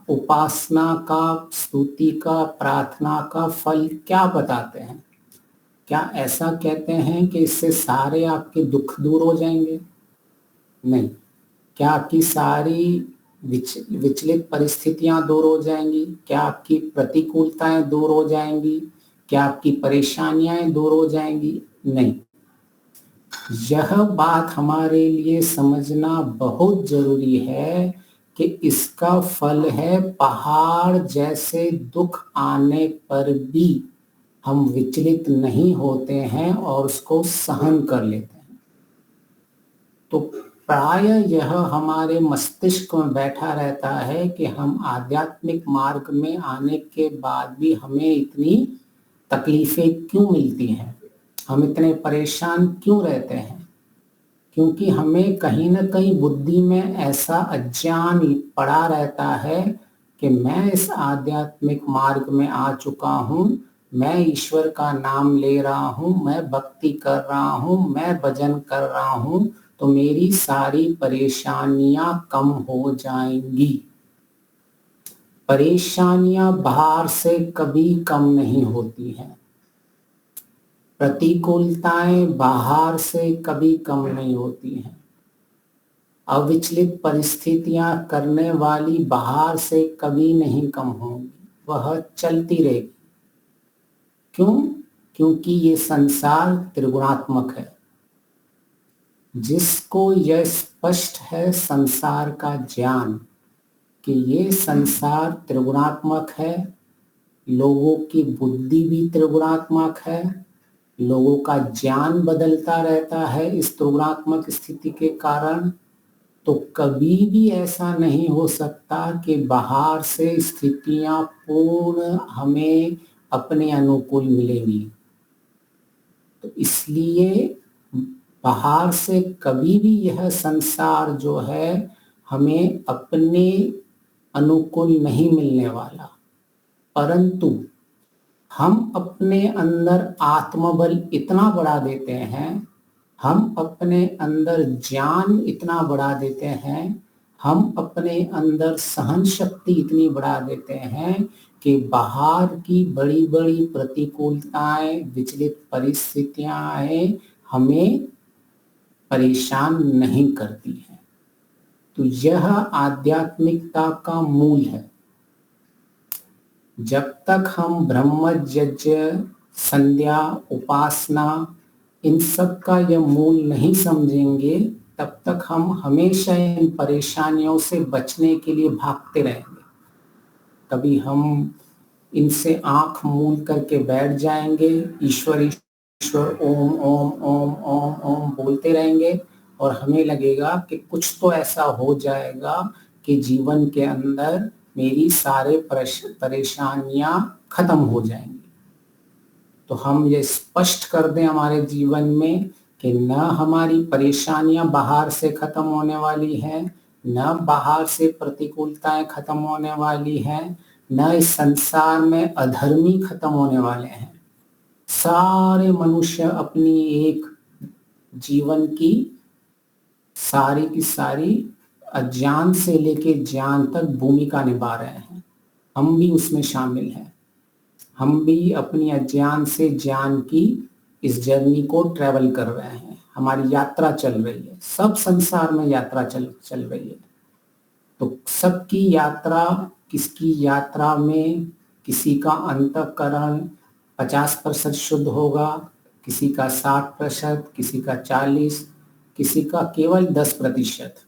उपासना का, स्तुति का, प्रार्थना का फल क्या बताते हैं? क्या ऐसा कहते हैं कि इससे सारे आपके दुख दूर हो जाएंगे? नहीं। क्या आपकी सारी विचलित परिस्थितियां दूर हो जाएंगी? क्या आपकी प्रतिकूलताएं दूर हो जाएंगी? क्या आपकी परेशानियां दूर हो जाएंगी? नहीं। यह बात हमारे लिए समझना बहुत जरूरी है कि इसका फल है पहाड़ जैसे दुख आने पर भी हम विचलित नहीं होते हैं और उसको सहन कर लेते हैं। तो प्राय यह हमारे मस्तिष्क में बैठा रहता है कि हम आध्यात्मिक मार्ग में आने के बाद भी हमें इतनी तकलीफें क्यों मिलती हैं, हम इतने परेशान क्यों रहते हैं? क्योंकि हमें कहीं ना कहीं बुद्धि में ऐसा अज्ञान पड़ा रहता है कि मैं इस आध्यात्मिक मार्ग में आ चुका हूँ, मैं ईश्वर का नाम ले रहा हूँ, मैं भक्ति कर रहा हूँ, मैं भजन कर रहा हूँ, तो मेरी सारी परेशानियां कम हो जाएंगी। परेशानियां बाहर से कभी कम नहीं होती हैं, प्रतिकूलताएं बाहर से कभी कम नहीं होती हैं, अविचलित परिस्थितियां करने वाली बाहर से कभी नहीं कम होंगी, वह चलती रहेगी। क्यों? क्योंकि ये संसार त्रिगुणात्मक है। जिसको यह स्पष्ट है संसार का ज्ञान कि ये संसार त्रिगुणात्मक है, लोगों की बुद्धि भी त्रिगुणात्मक है, लोगों का ज्ञान बदलता रहता है इस त्रिगुणात्मक स्थिति के कारण, तो कभी भी ऐसा नहीं हो सकता कि बाहर से स्थितियां पूर्ण हमें अपने अनुकूल मिलेंगी। तो इसलिए बाहर से कभी भी यह संसार जो है हमें अपने अनुकूल नहीं मिलने वाला, परंतु हम अपने अंदर आत्मबल इतना बढ़ा देते हैं, हम अपने अंदर ज्ञान इतना बढ़ा देते हैं, हम अपने अंदर सहन शक्ति इतनी बढ़ा देते हैं कि बाहर की बड़ी बड़ी प्रतिकूलताएं, विचलित परिस्थितियां हमें परेशान नहीं करती हैं। तो यह आध्यात्मिकता का मूल है। जब तक हम ब्रह्मचर्य, संध्या, उपासना इन सब का यह मूल नहीं समझेंगे, तब तक हम हमेशा इन परेशानियों से बचने के लिए भागते रहेंगे। कभी हम इनसे आंख मूंद करके बैठ जाएंगे, ईश्वर ईश्वर ओम ओम ओम ओम ओम बोलते रहेंगे और हमें लगेगा कि कुछ तो ऐसा हो जाएगा कि जीवन के अंदर मेरी सारे परेशानियां खत्म हो जाएंगी। तो हम ये स्पष्ट कर दें हमारे जीवन में कि न हमारी परेशानियां बाहर से खत्म होने वाली हैं, न बाहर से प्रतिकूलताएं खत्म होने वाली हैं, न इस संसार में अधर्मी खत्म होने वाले हैं। सारे मनुष्य अपनी एक जीवन की सारी अज्ञान से लेके ज्ञान तक भूमिका निभा रहे हैं। हम भी उसमें शामिल हैं। हम भी अपनी अज्ञान से ज्ञान की इस जर्नी को ट्रेवल कर रहे हैं। हमारी यात्रा चल रही है, सब संसार में यात्रा चल रही है। तो सबकी यात्रा, किसकी यात्रा में किसी का अंतःकरण 50% शुद्ध होगा, किसी का 60%, किसी का 40%, किसी का केवल 10%।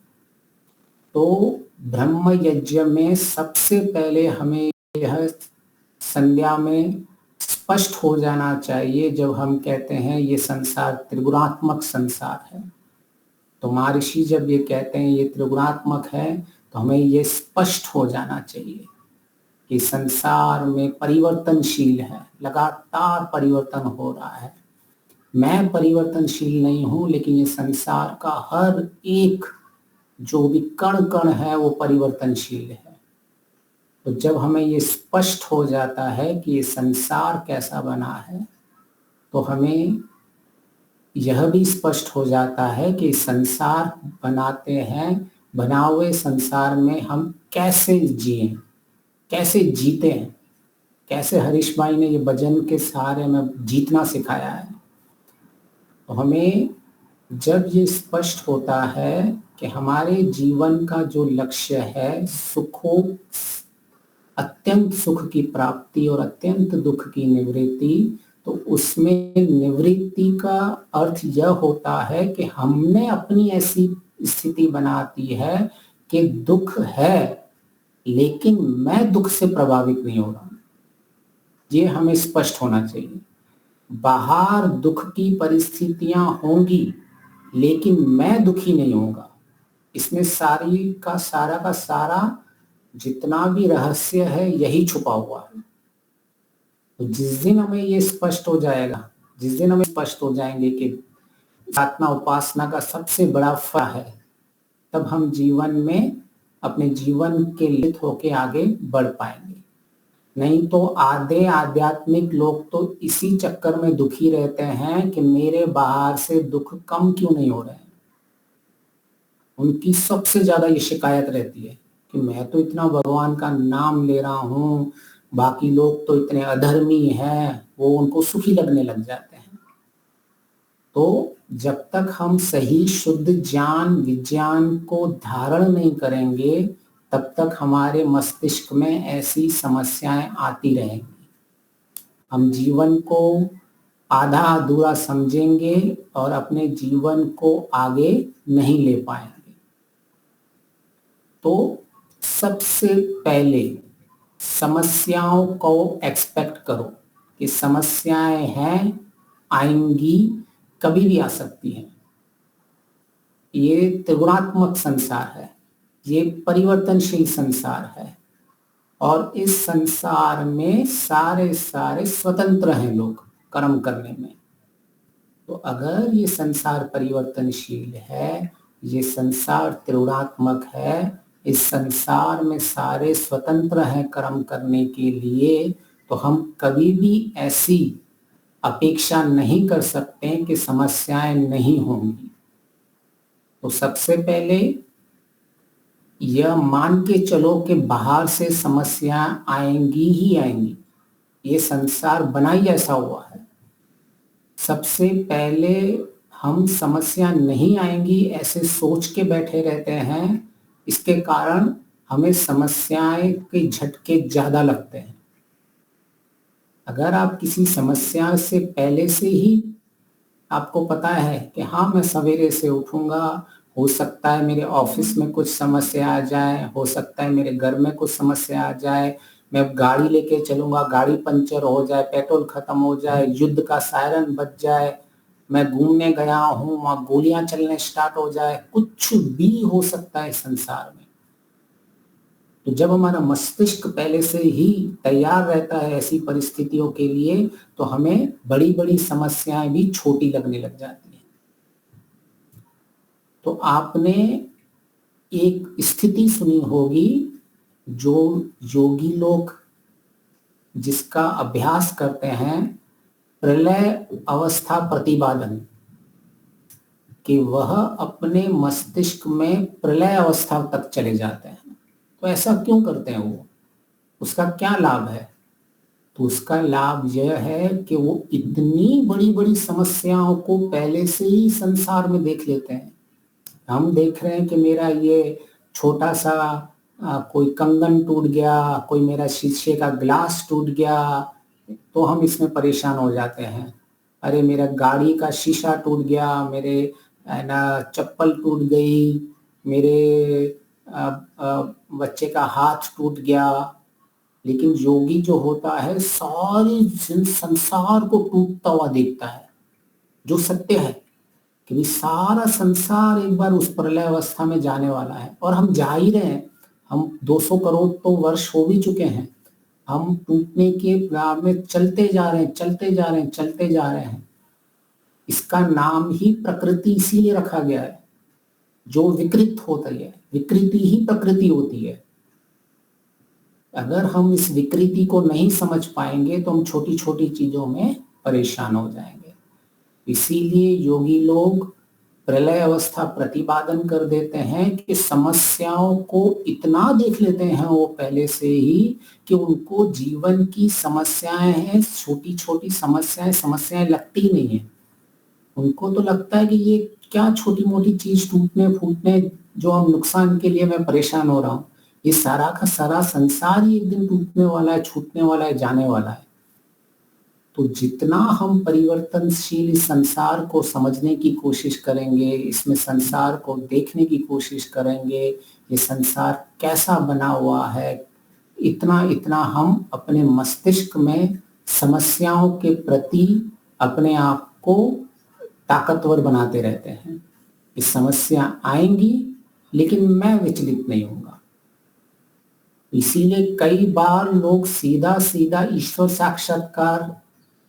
तो ब्रह्म यज्ञ में सबसे पहले हमें यह संध्या में स्पष्ट हो जाना चाहिए। जब हम कहते हैं ये संसार त्रिगुणात्मक संसार है, तो महर्षि जब ये कहते हैं ये त्रिगुणात्मक है, तो हमें ये स्पष्ट हो जाना चाहिए कि संसार में परिवर्तनशील है, लगातार परिवर्तन हो रहा है। मैं परिवर्तनशील नहीं हूं, लेकिन ये संसार का हर एक जो भी कण कण है वो परिवर्तनशील है। तो जब हमें ये स्पष्ट हो जाता है कि ये संसार कैसा बना है, तो हमें यह भी स्पष्ट हो जाता है कि संसार बनाते हैं बना हुए संसार में हम कैसे जिए, कैसे जीते हैं, कैसे हरीश भाई ने ये भजन के सहारे में जीतना सिखाया है। तो हमें जब ये स्पष्ट होता है कि हमारे जीवन का जो लक्ष्य है सुखों, अत्यंत सुख की प्राप्ति और अत्यंत दुख की निवृत्ति, तो उसमें निवृत्ति का अर्थ यह होता है कि हमने अपनी ऐसी स्थिति बनाती है कि दुख है लेकिन मैं दुख से प्रभावित नहीं हो रहा। ये हमें स्पष्ट होना चाहिए। बाहर दुख की परिस्थितियां होंगी लेकिन मैं दुखी नहीं होगा। इसमें का सारा जितना भी रहस्य है यही छुपा हुआ है। तो जिस दिन हमें ये स्पष्ट हो जाएगा, जिस दिन हमें स्पष्ट हो जाएंगे कि आत्मा उपासना का सबसे बड़ा फल है, तब हम जीवन में अपने जीवन के लिए होके आगे बढ़ पाएंगे। नहीं तो आधे आध्यात्मिक लोग तो इसी चक्कर में दुखी रहते हैं कि मेरे बाहर से दुख कम क्यों नहीं हो रहे हैं। उनकी सबसे ज्यादा ये शिकायत रहती है कि मैं तो इतना भगवान का नाम ले रहा हूँ, बाकी लोग तो इतने अधर्मी हैं, वो उनको सुखी लगने लग जाते हैं। तो जब तक हम सही शुद्ध ज्ञान विज्ञान को धारण नहीं करेंगे तब तक हमारे मस्तिष्क में ऐसी समस्याएं आती रहेंगी। हम जीवन को आधा अधूरा समझेंगे और अपने जीवन को आगे नहीं ले पाएंगे। तो सबसे पहले समस्याओं को एक्सपेक्ट करो कि समस्याएं हैं, आएंगी, कभी भी आ सकती हैं। ये त्रिगुणात्मक संसार है, ये परिवर्तनशील संसार है और इस संसार में सारे स्वतंत्र हैं लोग कर्म करने में। तो अगर ये संसार परिवर्तनशील है, ये संसार त्रिगुणात्मक है, इस संसार में सारे स्वतंत्र हैं कर्म करने के लिए, तो हम कभी भी ऐसी अपेक्षा नहीं कर सकते कि समस्याएं नहीं होंगी। तो सबसे पहले यह मान के चलो कि बाहर से समस्याएं आएंगी ही आएंगी, ये संसार बना ही ऐसा हुआ है। सबसे पहले हम समस्या नहीं आएंगी ऐसे सोच के बैठे रहते हैं, इसके कारण हमें समस्याएं के झटके ज्यादा लगते हैं। अगर आप किसी समस्या से पहले से ही आपको पता है कि हाँ मैं सवेरे से उठूंगा, हो सकता है मेरे ऑफिस में कुछ समस्या आ जाए, हो सकता है मेरे घर में कुछ समस्या आ जाए, मैं गाड़ी लेके चलूंगा, गाड़ी पंचर हो जाए, पेट्रोल खत्म हो जाए, युद्ध का सायरन बज जाए, मैं घूमने गया हूं वहां गोलियां चलने स्टार्ट हो जाए, कुछ भी हो सकता है संसार में। तो जब हमारा मस्तिष्क पहले से ही तैयार रहता है ऐसी परिस्थितियों के लिए, तो हमें बड़ी बड़ी समस्याएं भी छोटी लगने लग जाती हैं। तो आपने एक स्थिति सुनी होगी जो योगी लोग जिसका अभ्यास करते हैं, प्रलय अवस्था प्रतिपादन, कि वह अपने मस्तिष्क में प्रलय अवस्था तक चले जाते हैं। तो ऐसा क्यों करते हैं वो, उसका क्या लाभ है? तो उसका लाभ यह है कि वो इतनी बड़ी बड़ी समस्याओं को पहले से ही संसार में देख लेते हैं। हम देख रहे हैं कि मेरा ये छोटा सा कोई कंगन टूट गया, कोई मेरा शीशे का ग्लास टूट गया, तो हम इसमें परेशान हो जाते हैं। अरे मेरा गाड़ी का शीशा टूट गया, मेरे चप्पल टूट गई, मेरे बच्चे का हाथ टूट गया। लेकिन योगी जो होता है सारी संसार को टूटता हुआ देखता है, जो सत्य है कि सारा संसार एक बार उस प्रलय अवस्था में जाने वाला है और हम जा ही रहे हैं। हम 200 करोड़ तो वर्ष हो भी चुके हैं, हम टूटने के राह में चलते जा रहे हैं, चलते जा रहे हैं, चलते जा रहे हैं। इसका नाम ही प्रकृति इसीलिए रखा गया है। जो विकृत होता है, विकृति ही प्रकृति होती है। अगर हम इस विकृति को नहीं समझ पाएंगे तो हम छोटी छोटी चीजों में परेशान हो जाएंगे। इसीलिए योगी लोग प्रलय अवस्था प्रतिपादन कर देते हैं कि समस्याओं को इतना देख लेते हैं वो पहले से ही कि उनको जीवन की समस्याएं हैं, छोटी छोटी समस्याएं लगती नहीं है। उनको तो लगता है कि ये क्या छोटी मोटी चीज टूटने फूटने, जो हम नुकसान के लिए मैं परेशान हो रहा हूँ, ये सारा का सारा संसार ही एक दिन टूटने वाला है, छूटने वाला है, जाने वाला है। तो जितना हम परिवर्तनशील इस संसार को समझने की कोशिश करेंगे, इसमें संसार को देखने की कोशिश करेंगे, ये संसार कैसा बना हुआ है, इतना इतना हम अपने मस्तिष्क में समस्याओं के प्रति अपने आप को ताकतवर बनाते रहते हैं। ये समस्या आएंगी लेकिन मैं विचलित नहीं होऊंगा। इसीलिए कई बार लोग सीधा सीधा ईश्वर साक्षात्कार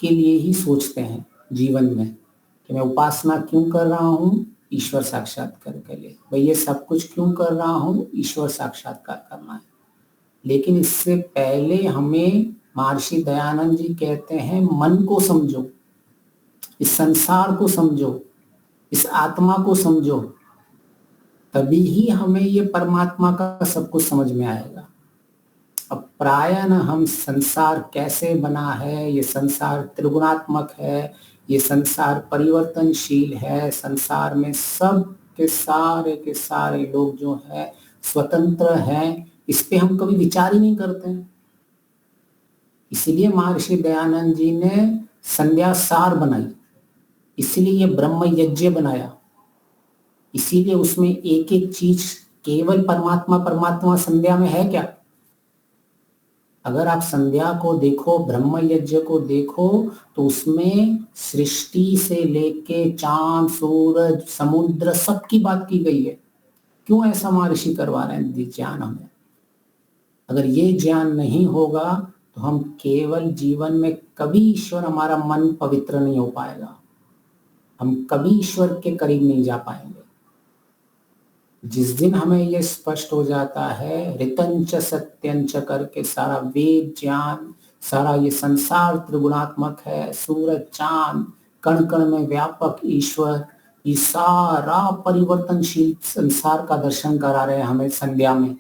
के लिए ही सोचते हैं जीवन में कि मैं उपासना क्यों कर रहा हूँ, ईश्वर साक्षात्कार के लिए। भाई ये सब कुछ क्यों कर रहा हूँ, ईश्वर साक्षात्कार करना है। लेकिन इससे पहले हमें महर्षि दयानंद जी कहते हैं मन को समझो, इस संसार को समझो, इस आत्मा को समझो, तभी ही हमें ये परमात्मा का सब कुछ समझ में आएगा। अब प्रायः न हम संसार कैसे बना है, ये संसार त्रिगुणात्मक है, ये संसार परिवर्तनशील है, संसार में सब के सारे लोग जो है स्वतंत्र हैं, इस पे हम कभी विचार ही नहीं करते हैं। इसीलिए महर्षि दयानंद जी ने संध्या सार बनाई, इसीलिए ब्रह्म यज्ञ बनाया, इसीलिए उसमें एक एक चीज केवल परमात्मा परमात्मा संध्या में है क्या? अगर आप संध्या को देखो, ब्रह्म यज्ञ को देखो, तो उसमें सृष्टि से लेके चांद सूरज समुद्र सबकी बात की गई है। क्यों ऐसा महर्षि करवा रहे हैं ज्ञान हमें? अगर ये ज्ञान नहीं होगा तो हम केवल जीवन में कभी ईश्वर, हमारा मन पवित्र नहीं हो पाएगा, हम कभी ईश्वर के करीब नहीं जा पाएंगे। जिस दिन हमें ये स्पष्ट हो जाता है, ऋतंच सत्यंच करके सारा वेद ज्ञान, सारा ये संसार त्रिगुणात्मक है, सूरज चांद कण कण में व्यापक ईश्वर, ये सारा परिवर्तनशील संसार का दर्शन करा रहे हैं हमें संध्या में।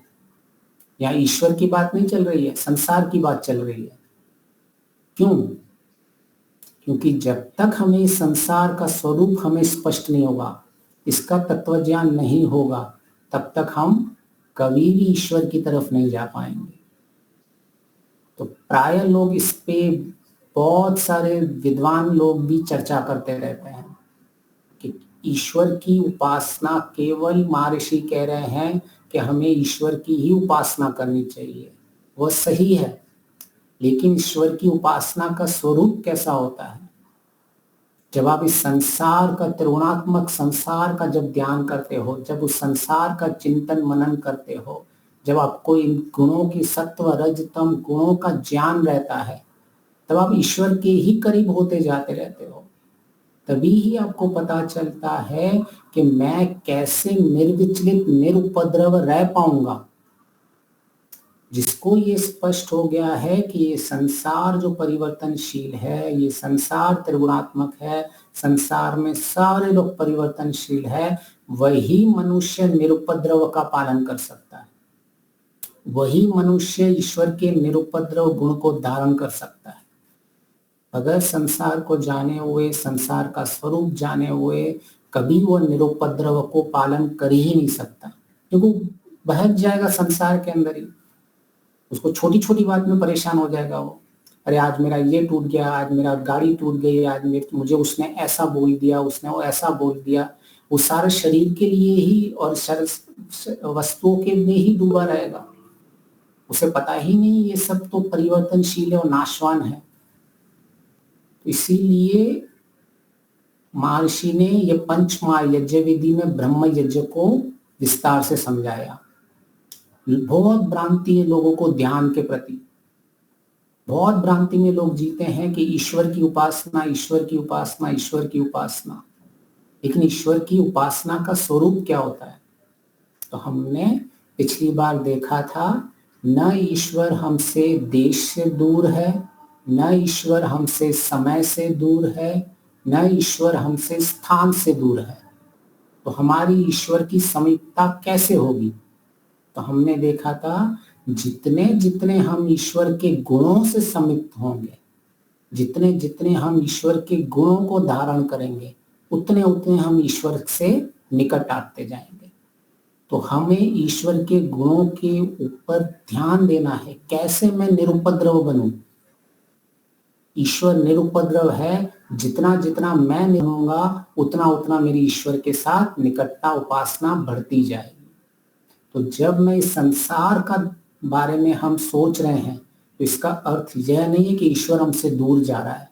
यहाँ ईश्वर की बात नहीं चल रही है, संसार की बात चल रही है। क्यों? क्योंकि जब तक हमें संसार का स्वरूप हमें स्पष्ट नहीं होगा, इसका तत्व ज्ञान नहीं होगा, तब तक हम कभी भी ईश्वर की तरफ नहीं जा पाएंगे। तो प्राय लोग इस पे, बहुत सारे विद्वान लोग भी चर्चा करते रहते हैं कि ईश्वर की उपासना, केवल महर्षि कह रहे हैं कि हमें ईश्वर की ही उपासना करनी चाहिए, वह सही है, लेकिन ईश्वर की उपासना का स्वरूप कैसा होता है? जब आप इस संसार का, त्रिगुणात्मक संसार का जब ध्यान करते हो, जब उस संसार का चिंतन मनन करते हो, जब आपको इन गुणों की, सत्व रज तम गुणों का ज्ञान रहता है, तब आप ईश्वर के ही करीब होते जाते रहते हो। तभी ही आपको पता चलता है कि मैं कैसे निर्विचलित निरुपद्रव रह पाऊंगा। जिसको ये स्पष्ट हो गया है कि ये संसार जो परिवर्तनशील है, ये संसार त्रिगुणात्मक है, संसार में सारे लोग परिवर्तनशील है, वही मनुष्य निरुपद्रव का पालन कर सकता है, वही मनुष्य ईश्वर के निरुपद्रव गुण को धारण कर सकता है। अगर संसार को जाने हुए, संसार का स्वरूप जाने हुए, कभी वो निरुपद्रव को पालन कर ही नहीं सकता, क्योंकि बहक जाएगा संसार के अंदर ही। उसको छोटी छोटी बात में परेशान हो जाएगा वो। अरे आज मेरा ये टूट गया, आज मेरा गाड़ी टूट गई, आज मुझे उसने ऐसा बोल दिया, उसने वो ऐसा बोल दिया। वो सारे शरीर के लिए ही और वस्तुओं के में ही डूबा रहेगा, उसे पता ही नहीं ये सब तो परिवर्तनशील है और नाशवान है। इसीलिए महर्षि ने ये पंचमहा यज्ञ विधि में ब्रह्म यज्ञ को विस्तार से समझाया। बहुत भ्रांति है लोगों को ध्यान के प्रति, बहुत भ्रांति में लोग जीते हैं कि ईश्वर की उपासना, ईश्वर की उपासना, ईश्वर की उपासना। लेकिन ईश्वर की उपासना का स्वरूप क्या होता है? तो हमने पिछली बार देखा था, न ईश्वर हमसे देश से दूर है, न ईश्वर हमसे समय से दूर है, न ईश्वर हमसे स्थान से दूर है। तो हमारी ईश्वर की समीपता कैसे होगी? तो हमने देखा था जितने जितने हम ईश्वर के गुणों से समीप होंगे, जितने जितने हम ईश्वर के गुणों को धारण करेंगे, उतने उतने हम ईश्वर से निकट आते जाएंगे। तो हमें ईश्वर के गुणों के ऊपर ध्यान देना है, कैसे मैं निरुपद्रव बनूं। ईश्वर निरुपद्रव है, जितना जितना मैं रहूंगा उतना उतना मेरी ईश्वर के साथ निकटता उपासना बढ़ती जाएगी। तो जब मैं इस संसार का बारे में हम सोच रहे हैं तो इसका अर्थ यह नहीं है कि ईश्वर हमसे दूर जा रहा है।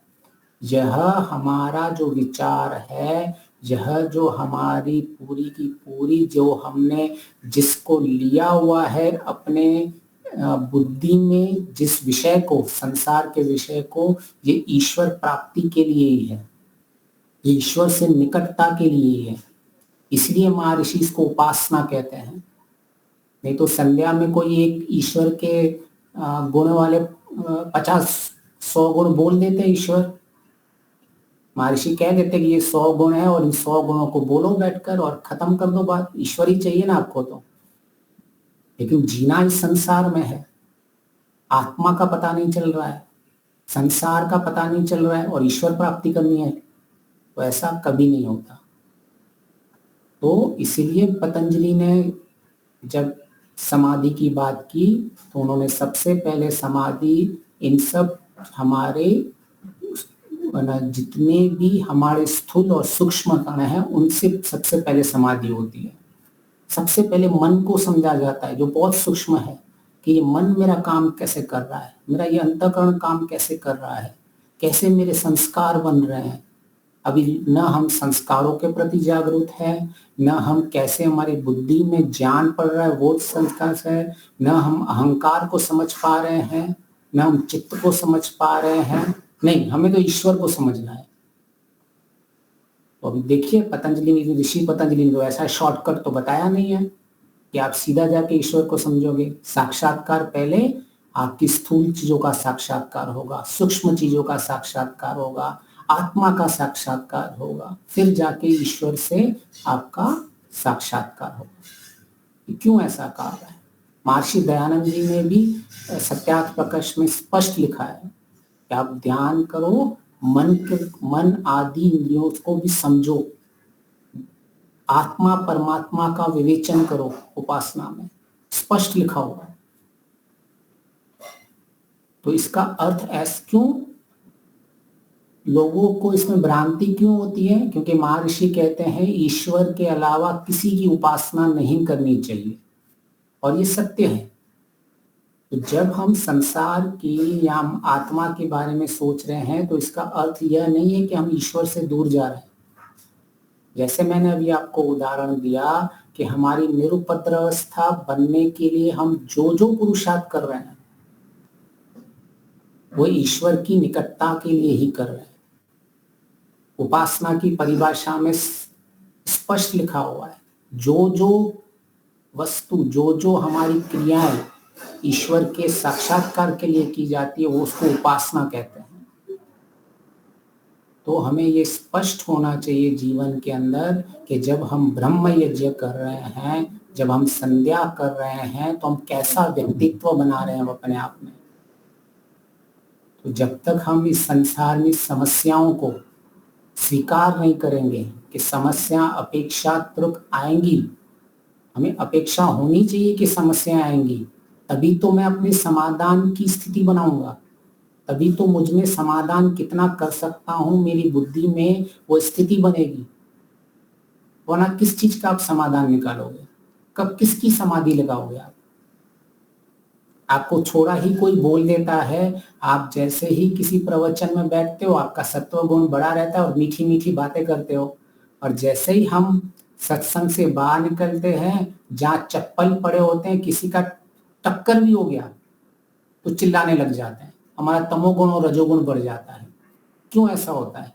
यह हमारा जो विचार है, यह जो हमारी पूरी की पूरी जो हमने जिसको लिया हुआ है अपने बुद्धि में, जिस विषय को, संसार के विषय को, ये ईश्वर प्राप्ति के लिए ही है, ये ईश्वर से निकटता के लिए ही है। इसलिए महर्षि इसको उपासना कहते हैं। नहीं तो संध्या में कोई एक ईश्वर के गुण वाले 50-100 गुण बोल देते ईश्वर। महर्षि कह देते कि ये 100 गुण है और इन 100 गुणों को बोलो बैठकर और खत्म कर दो बात। ईश्वर ही चाहिए ना आपको तो। लेकिन जीना इस संसार में है, आत्मा का पता नहीं चल रहा है, संसार का पता नहीं चल रहा है और ईश्वर प्राप्ति करनी है, तो ऐसा कभी नहीं होता। तो इसीलिए पतंजलि ने जब समाधि की बात की तो उन्होंने सबसे पहले समाधि इन सब हमारे जितने भी हमारे स्थूल और सूक्ष्म कण हैं उनसे सबसे पहले समाधि होती है। सबसे पहले मन को समझा जाता है जो बहुत सूक्ष्म है, कि ये मन मेरा काम कैसे कर रहा है, मेरा ये अंतःकरण काम कैसे कर रहा है, कैसे मेरे संस्कार बन रहे हैं। अभी न हम संस्कारों के प्रति जागरूक है, न हम कैसे हमारी बुद्धि में ज्ञान पड़ रहा है वो संस्कार है, न हम अहंकार को समझ पा रहे हैं, न हम चित्त को समझ पा रहे हैं। नहीं, हमें तो ईश्वर को समझना है। तो अभी देखिए पतंजलि ने, ऋषि पतंजलि ने तो ऐसा शॉर्टकट तो बताया नहीं है कि आप सीधा जाके ईश्वर को समझोगे। साक्षात्कार पहले आपकी स्थूल चीजों का साक्षात्कार होगा, सूक्ष्म चीजों का साक्षात्कार होगा, आत्मा का साक्षात्कार होगा, फिर जाके ईश्वर से आपका साक्षात्कार होगा। क्यों ऐसा कहा है? महर्षि दयानंद जी ने भी सत्यार्थ प्रकर्ष में स्पष्ट लिखा है कि आप ध्यान करो, मन आदि इंद्रियों को भी समझो, आत्मा परमात्मा का विवेचन करो। उपासना में स्पष्ट लिखा हुआ है। तो इसका अर्थ ऐसा क्यों लोगों को इसमें भ्रांति क्यों होती है? क्योंकि महर्षि कहते हैं ईश्वर के अलावा किसी की उपासना नहीं करनी चाहिए, और ये सत्य है। तो जब हम संसार की या हम आत्मा के बारे में सोच रहे हैं तो इसका अर्थ यह नहीं है कि हम ईश्वर से दूर जा रहे हैं। जैसे मैंने अभी आपको उदाहरण दिया कि हमारी निरुपद्रवस्था बनने के लिए हम जो जो पुरुषार्थ कर रहे हैं वो ईश्वर की निकटता के लिए ही कर रहे हैं। उपासना की परिभाषा में स्पष्ट लिखा हुआ है, जो जो वस्तु, जो जो हमारी क्रियाएं ईश्वर के साक्षात्कार के लिए की जाती है वो उसको उपासना कहते हैं। तो हमें ये स्पष्ट होना चाहिए जीवन के अंदर कि जब हम ब्रह्म यज्ञ कर रहे हैं, जब हम संध्या कर रहे हैं, तो हम कैसा व्यक्तित्व बना रहे हैं अपने आप में। तो जब तक हम इस संसार में समस्याओं को स्वीकार नहीं करेंगे कि समस्या अपेक्षाकृत आएंगी, हमें अपेक्षा होनी चाहिए कि समस्याएं आएंगी, तभी तो मैं अपने समाधान की स्थिति बनाऊंगा, तभी तो मुझ में समाधान कितना कर सकता हूं मेरी बुद्धि में वो स्थिति बनेगी। वरना किस चीज का आप समाधान निकालोगे? कब किसकी समाधि लगाओगे आप? आपको छोड़ा ही कोई बोल देता है, आप जैसे ही किसी प्रवचन में बैठते हो आपका सत्व गुण बढ़ा रहता है और मीठी मीठी बातें करते हो, और जैसे ही हम सत्संग से बाहर निकलते हैं, जहाँ चप्पल पड़े होते हैं, किसी का टक्कर भी हो गया तो चिल्लाने लग जाते हैं, हमारा तमोगुण और रजोगुण बढ़ जाता है। क्यों ऐसा होता है?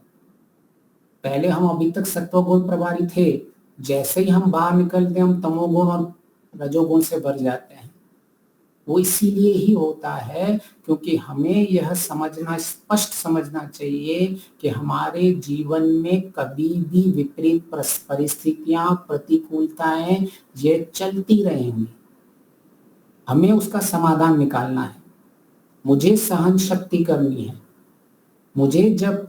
पहले हम अभी तक सत्वगुण प्रभारी थे, जैसे ही हम बाहर निकलते हैं हम तमोगुण और रजोगुण से भर जाते हैं। वो इसीलिए ही होता है क्योंकि हमें यह समझना, स्पष्ट समझना चाहिए कि हमारे जीवन में कभी भी विपरीत परिस्थितियां, प्रतिकूलताएं ये चलती रहेंगी। हमें उसका समाधान निकालना है। मुझे सहन शक्ति करनी है। मुझे जब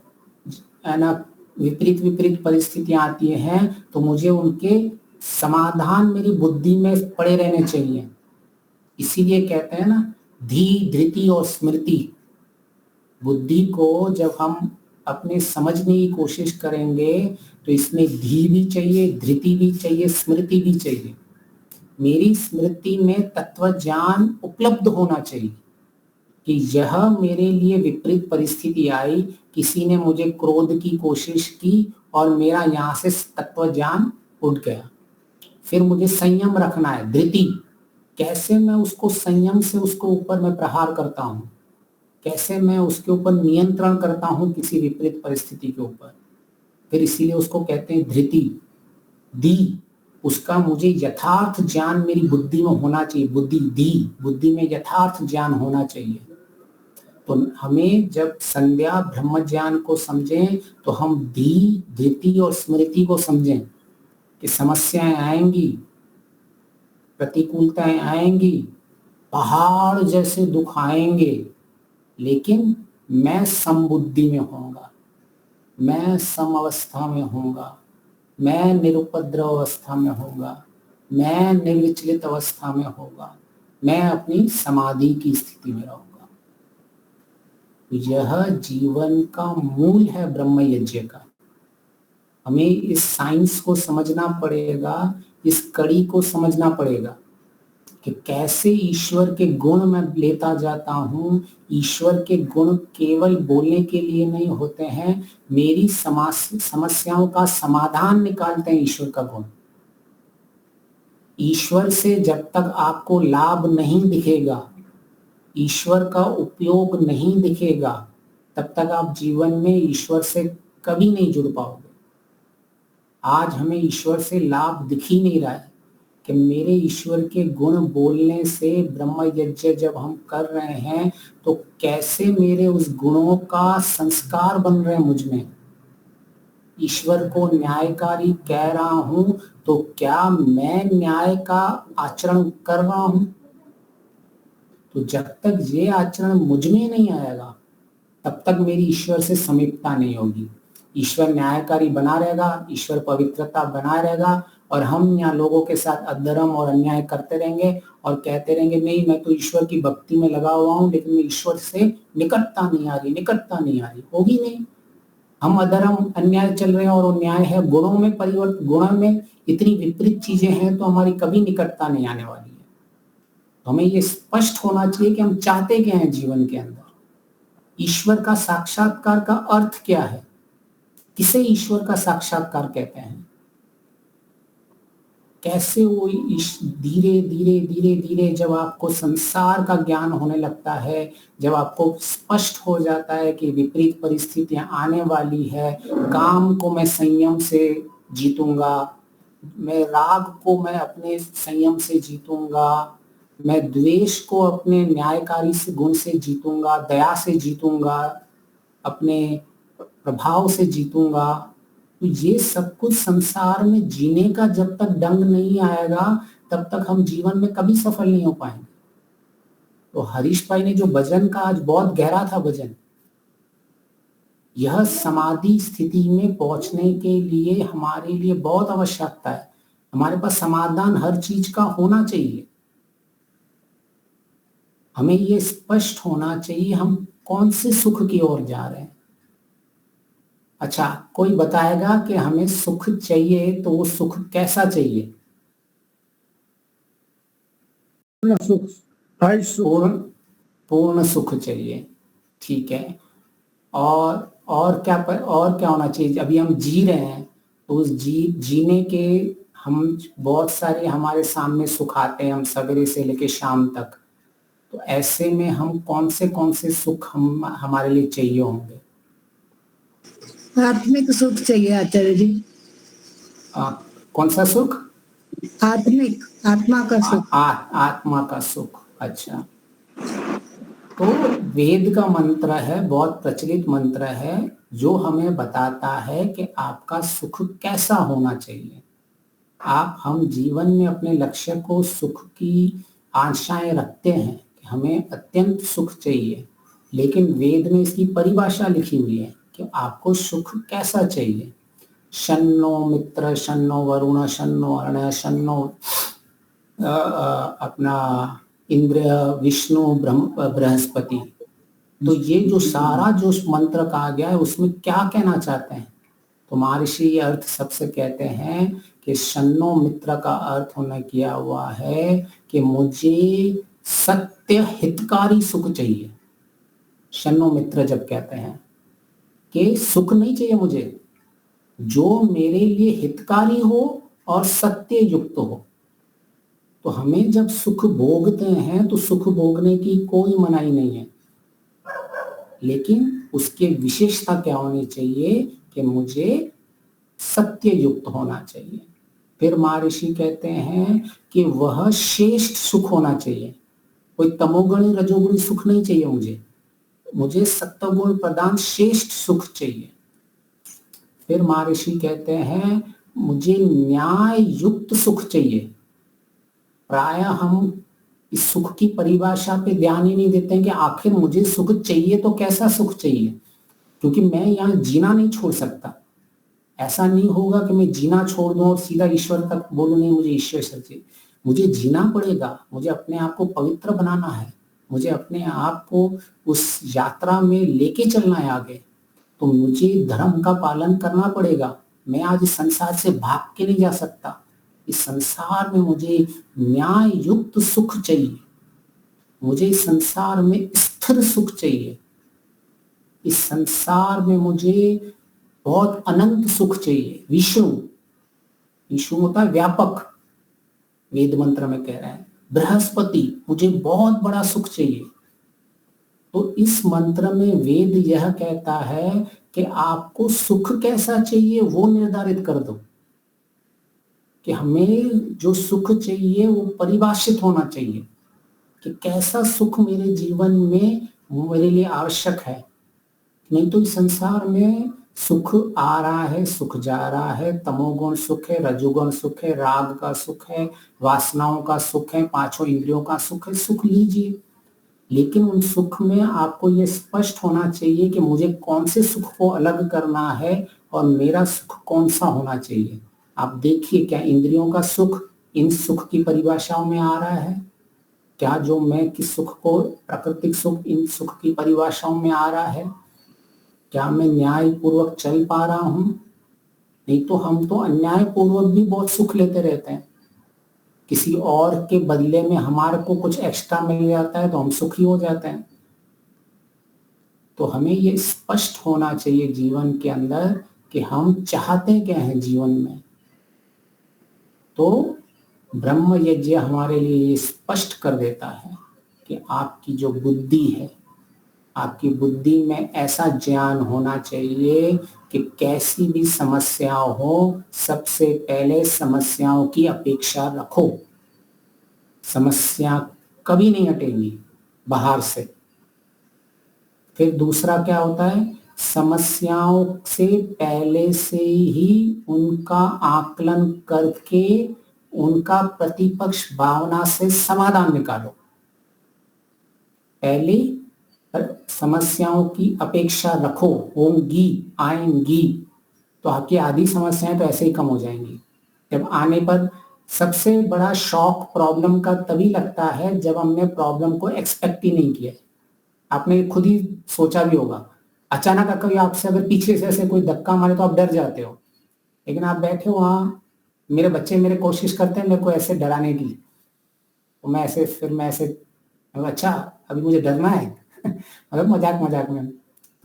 है ना विपरीत परिस्थितियां आती हैं तो मुझे उनके समाधान मेरी बुद्धि में पड़े रहने चाहिए। इसीलिए कहते हैं ना, धी, धृति और स्मृति। बुद्धि को जब हम अपने समझने की कोशिश करेंगे तो इसमें धी भी चाहिए, धृति भी चाहिए, स्मृति भी चाहिए। मेरी स्मृति में तत्व ज्ञान उपलब्ध होना चाहिए कि यह मेरे लिए विपरीत परिस्थिति आई, किसी ने मुझे क्रोध की कोशिश की और मेरा यहाँ से तत्व ज्ञान उठ गया। फिर मुझे संयम रखना है, धृति। कैसे मैं उसको संयम से उसको ऊपर मैं प्रहार करता हूँ, कैसे मैं उसके ऊपर नियंत्रण करता हूँ किसी विपरीत परिस्थिति के ऊपर। फिर इसीलिए उसको कहते हैं धृति। दी, उसका मुझे यथार्थ ज्ञान मेरी बुद्धि में होना चाहिए। बुद्धि, दी, बुद्धि में यथार्थ ज्ञान होना चाहिए। तो हमें जब संध्या ब्रह्म ज्ञान को समझें तो हम धी, धृति और स्मृति को समझें कि समस्याएं आएंगी, प्रतिकूलताएं आएंगी, पहाड़ जैसे दुख आएंगे, लेकिन मैं समबुद्धि में होऊंगा, मैं सम अवस्था में होऊंगा, मैं निरुपद्रव अवस्था में होऊंगा, मैं निर्विचलित अवस्था में होगा, मैं अपनी समाधि की स्थिति में रहूंगा। यह जीवन का मूल है ब्रह्म यज्ञ का। हमें इस साइंस को समझना पड़ेगा, इस कड़ी को समझना पड़ेगा कि कैसे ईश्वर के गुण मैं लेता जाता हूँ। ईश्वर के गुण केवल बोलने के लिए नहीं होते हैं, मेरी समस्याओं का समाधान निकालते हैं ईश्वर का गुण। ईश्वर से जब तक आपको लाभ नहीं दिखेगा, ईश्वर का उपयोग नहीं दिखेगा, तब तक आप जीवन में ईश्वर से कभी नहीं जुड़ पाओगे। आज हमें ईश्वर से लाभ दिख ही नहीं रहा है कि मेरे ईश्वर के गुण बोलने से ब्रह्म यज्ञ जब हम कर रहे हैं तो कैसे मेरे उस गुणों का संस्कार बन रहे हैं मुझ में। ईश्वर को न्यायकारी कह रहा हूं तो क्या मैं न्याय का आचरण कर रहा हूं? तो जब तक ये आचरण मुझ में नहीं आएगा तब तक मेरी ईश्वर से समीपता नहीं होगी। ईश्वर न्यायकारी बना रहेगा, ईश्वर पवित्रता बना रहेगा और हम यहाँ लोगों के साथ अधर्म और अन्याय करते रहेंगे और कहते रहेंगे नहीं मैं तो ईश्वर की भक्ति में लगा हुआ हूँ, लेकिन मैं ईश्वर से निकटता नहीं आ रही, होगी नहीं। हम अधर्म अन्याय चल रहे हैं और न्याय है गुणों में परिवर्तन, गुणों में इतनी विपरीत चीजें हैं तो हमारी कभी निकटता नहीं आने वाली है। तो हमें ये स्पष्ट होना चाहिए कि हम चाहते क्या हैं जीवन के अंदर। ईश्वर का साक्षात्कार का अर्थ क्या है? किसे ईश्वर का साक्षात्कार कहते हैं? कैसे वो धीरे धीरे धीरे धीरे जब आपको संसार का ज्ञान होने लगता है, जब आपको स्पष्ट हो जाता है कि विपरीत परिस्थितियां आने वाली है, काम को मैं संयम से जीतूंगा, मैं राग को मैं अपने संयम से जीतूंगा, मैं द्वेष को अपने न्यायकारी से गुण से जीतूंगा, दया से जीतूंगा, अपने प्रभाव से जीतूंगा। तो ये सब कुछ संसार में जीने का जब तक ढंग नहीं आएगा तब तक हम जीवन में कभी सफल नहीं हो पाएंगे। तो हरीश भाई ने जो भजन का, आज बहुत गहरा था भजन। यह समाधि स्थिति में पहुंचने के लिए हमारे लिए बहुत आवश्यकता है। हमारे पास समाधान हर चीज का होना चाहिए। हमें ये स्पष्ट होना चाहिए हम कौन से सुख की ओर जा रहे हैं। अच्छा, कोई बताएगा कि हमें सुख चाहिए तो वो सुख कैसा चाहिए? पूर्ण सुख चाहिए, ठीक है। और क्या होना चाहिए? अभी हम जी रहे हैं तो उस जीने के हम बहुत सारे हमारे सामने सुख आते हैं, हम सवेरे से लेकर शाम तक। तो ऐसे में हम कौन से सुख हमारे लिए चाहिए होंगे? आत्मिक सुख चाहिए आचार्य जी। कौन सा सुख? आत्मिक, आत्मा का सुख। आत्मा का सुख। अच्छा, तो वेद का मंत्र है, बहुत प्रचलित मंत्र है, जो हमें बताता है कि आपका सुख कैसा होना चाहिए। हम जीवन में अपने लक्ष्य को सुख की आशाएं रखते हैं कि हमें अत्यंत सुख चाहिए, लेकिन वेद में इसकी परिभाषा लिखी हुई है कि आपको सुख कैसा चाहिए। शन्नो मित्र शन्नो वरुण शन्नो अर्ण शन्नो अपना इंद्र विष्णु बृहस्पति। तो ये जो सारा जो मंत्र कहा गया है उसमें क्या कहना चाहते हैं, तो महर्षि ये अर्थ सबसे कहते हैं कि शन्नो मित्र का अर्थ होने किया हुआ है कि मुझे सत्य हितकारी सुख चाहिए। शन्नो मित्र जब कहते हैं कि सुख नहीं चाहिए मुझे, जो मेरे लिए हितकारी हो और सत्य युक्त हो। तो हमें जब सुख भोगते हैं तो सुख भोगने की कोई मनाही नहीं है, लेकिन उसके विशेषता क्या होनी चाहिए कि मुझे सत्य युक्त होना चाहिए। फिर महर्षि कहते हैं कि वह श्रेष्ठ सुख होना चाहिए, कोई तमोगुणी रजोगुणी सुख नहीं चाहिए मुझे सत्वगुण प्रदान श्रेष्ठ सुख चाहिए। फिर महर्षि कहते हैं मुझे न्याय युक्त सुख चाहिए। प्राय हम इस सुख की परिभाषा पे ध्यान ही नहीं देते हैं कि आखिर मुझे सुख चाहिए तो कैसा सुख चाहिए, क्योंकि मैं यहाँ जीना नहीं छोड़ सकता। ऐसा नहीं होगा कि मैं जीना छोड़ दूं और सीधा ईश्वर तक बोलूं नहीं मुझे ईश्वर चाहिए। मुझे जीना पड़ेगा, मुझे अपने आप को पवित्र बनाना है, मुझे अपने आप को उस यात्रा में लेके चलना है आगे। तो मुझे धर्म का पालन करना पड़ेगा। मैं आज इस संसार से भाग के नहीं जा सकता। इस संसार में मुझे न्याय युक्त सुख चाहिए, मुझे इस संसार में स्थिर सुख चाहिए, इस संसार में मुझे बहुत अनंत सुख चाहिए। विष्णु, विष्णु होता है व्यापक, वेद मंत्र में कह रहा है। बृहस्पति, मुझे बहुत बड़ा सुख चाहिए। तो इस मंत्र में वेद यह कहता है कि आपको सुख कैसा चाहिए वो निर्धारित कर दो, कि हमें जो सुख चाहिए वो परिभाषित होना चाहिए कि कैसा सुख मेरे जीवन में मेरे लिए आवश्यक है। नहीं तो इस संसार में सुख आ रहा है, सुख जा रहा है, तमोगुण सुख है, रजोगुण सुख है, राग का सुख है, वासनाओं का सुख है, पांचों इंद्रियों का सुख है। सुख लीजिए, लेकिन उन सुख में आपको ये स्पष्ट होना चाहिए कि मुझे कौन से सुख को अलग करना है और मेरा सुख कौन सा होना चाहिए। आप देखिए, क्या इंद्रियों का सुख इन सुख की परिभाषाओं में आ रहा है? क्या जो मैं किस सुख को प्राकृतिक सुख इन सुख की परिभाषाओं में आ रहा है? क्या मैं न्याय पूर्वक चल पा रहा हूं? नहीं तो हम तो अन्याय पूर्वक भी बहुत सुख लेते रहते हैं। किसी और के बदले में हमारे को कुछ एक्स्ट्रा मिल जाता है तो हम सुखी हो जाते हैं। तो हमें ये स्पष्ट होना चाहिए जीवन के अंदर कि हम चाहते क्या हैं जीवन में। तो ब्रह्म यज्ञ हमारे लिए ये स्पष्ट कर देता है कि आपकी जो बुद्धि है, आपकी बुद्धि में ऐसा ज्ञान होना चाहिए कि कैसी भी समस्या हो, सबसे पहले समस्याओं की अपेक्षा रखो। समस्या कभी नहीं हटेंगी बाहर से। फिर दूसरा क्या होता है, समस्याओं से पहले से ही उनका आकलन करके उनका प्रतिपक्ष भावना से समाधान निकालो। पहले समस्याओं की अपेक्षा रखो, होंगी, आएंगी, तो आपकी आधी समस्याएं तो ऐसे ही कम हो जाएंगी। जब आने पर सबसे बड़ा शॉक प्रॉब्लम का तभी लगता है जब हमने प्रॉब्लम को एक्सपेक्ट ही नहीं किया। आपने खुद ही सोचा भी होगा, अचानक कभी आपसे अगर पीछे से ऐसे कोई धक्का मारे तो आप डर जाते हो, लेकिन आप बैठे हो वहां, मेरे बच्चे मेरे कोशिश करते हैं मेरे को ऐसे डराने की, तो मैं ऐसे अच्छा अभी मुझे डरना है मतलब मजाक मजाक में।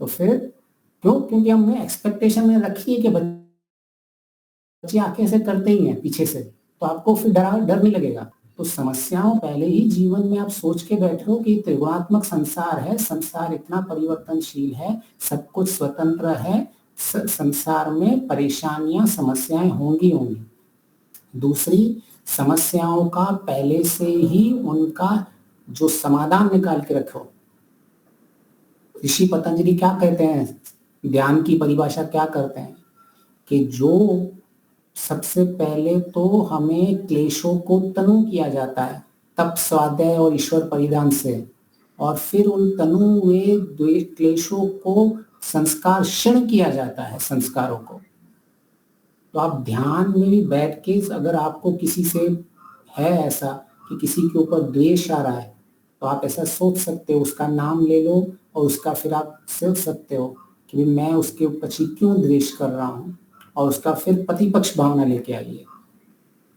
तो फिर क्योंकि हमने एक्सपेक्टेशन में रखी है कि बच्चे आंखें से करते ही हैं पीछे से, तो आपको फिर डर नहीं लगेगा। तो समस्याओं पहले ही जीवन में आप सोच के बैठे हो कि त्रिगुणात्मक संसार है, संसार इतना परिवर्तनशील है, सब कुछ स्वतंत्र है, संसार में परेशानियां समस्याएं होंगी। दूसरी, समस्याओं का पहले से ही उनका जो समाधान निकाल के रखो। ऋषि पतंजलि क्या कहते हैं, ध्यान की परिभाषा क्या करते हैं कि जो सबसे पहले तो हमें क्लेशों को तनु किया जाता है, तप स्वाध्याय और ईश्वर परिधान से, और फिर उन तनु हुए क्लेशों को संस्कार क्षण किया जाता है, संस्कारों को। तो आप ध्यान में भी बैठ के अगर आपको किसी से है ऐसा कि किसी के ऊपर द्वेष आ रहा है, तो आप ऐसा सोच सकते हो, उसका नाम ले लो और उसका फिर आप सोच सकते हो कि मैं उसके ऊपर क्यों द्वेष कर रहा हूँ, और उसका फिर प्रतिपक्ष भावना लेके आइए।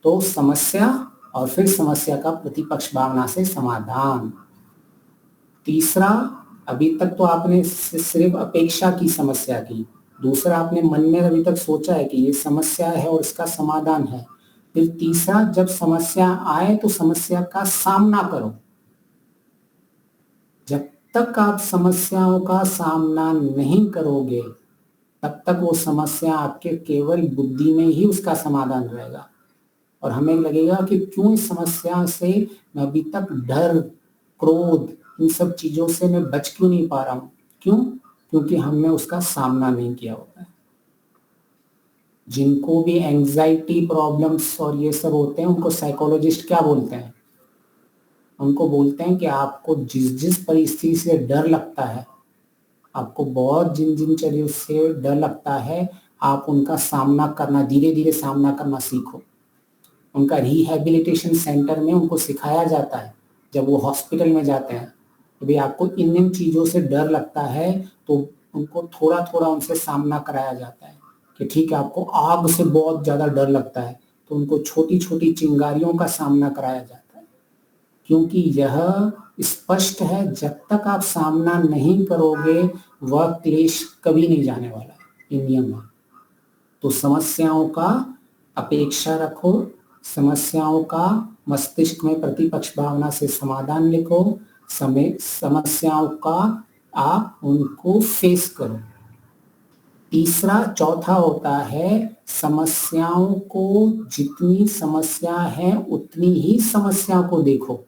तो समस्या और फिर समस्या का प्रतिपक्ष भावना से समाधान। तीसरा, अभी तक तो आपने सिर्फ अपेक्षा की समस्या की। दूसरा, आपने मन में अभी तक सोचा है कि ये समस्या है और इसका समाधान है। फिर तीसरा, जब समस्या आए तो समस्या का सामना करो। जब तक आप समस्याओं का सामना नहीं करोगे तब तक वो समस्या आपके केवल बुद्धि में ही उसका समाधान रहेगा, और हमें लगेगा कि क्यों इस समस्या से मैं अभी तक डर, क्रोध, इन सब चीजों से मैं बच क्यों नहीं पा रहा हूं। क्यों? क्योंकि हमने उसका सामना नहीं किया होता है। जिनको भी एंजाइटी प्रॉब्लम्स और ये सब होते हैं उनको साइकोलॉजिस्ट क्या बोलते हैं? उनको बोलते हैं कि आपको जिस जिस परिस्थिति से डर लगता है, आपको बहुत जिन जिन चीजों से डर लगता है, आप उनका सामना करना, धीरे धीरे सामना करना सीखो। उनका रिहैबिलिटेशन सेंटर में उनको सिखाया जाता है, जब वो हॉस्पिटल में जाते हैं तो भाई आपको इन इन चीज़ों से डर लगता है, तो उनको थोड़ा थोड़ा उनसे सामना कराया जाता है कि ठीक है, आपको आग से बहुत ज़्यादा डर लगता है, तो उनको छोटी छोटी चिंगारियों का सामना कराया जाता है। क्योंकि यह स्पष्ट है, जब तक आप सामना नहीं करोगे वह क्लेश कभी नहीं जाने वाला है, ये नियम है। तो समस्याओं का अपेक्षा रखो, समस्याओं का मस्तिष्क में प्रतिपक्ष भावना से समाधान लिखो, समस्याओं का आप उनको फेस करो। तीसरा, चौथा होता है समस्याओं को, जितनी समस्या है उतनी ही समस्या को देखो।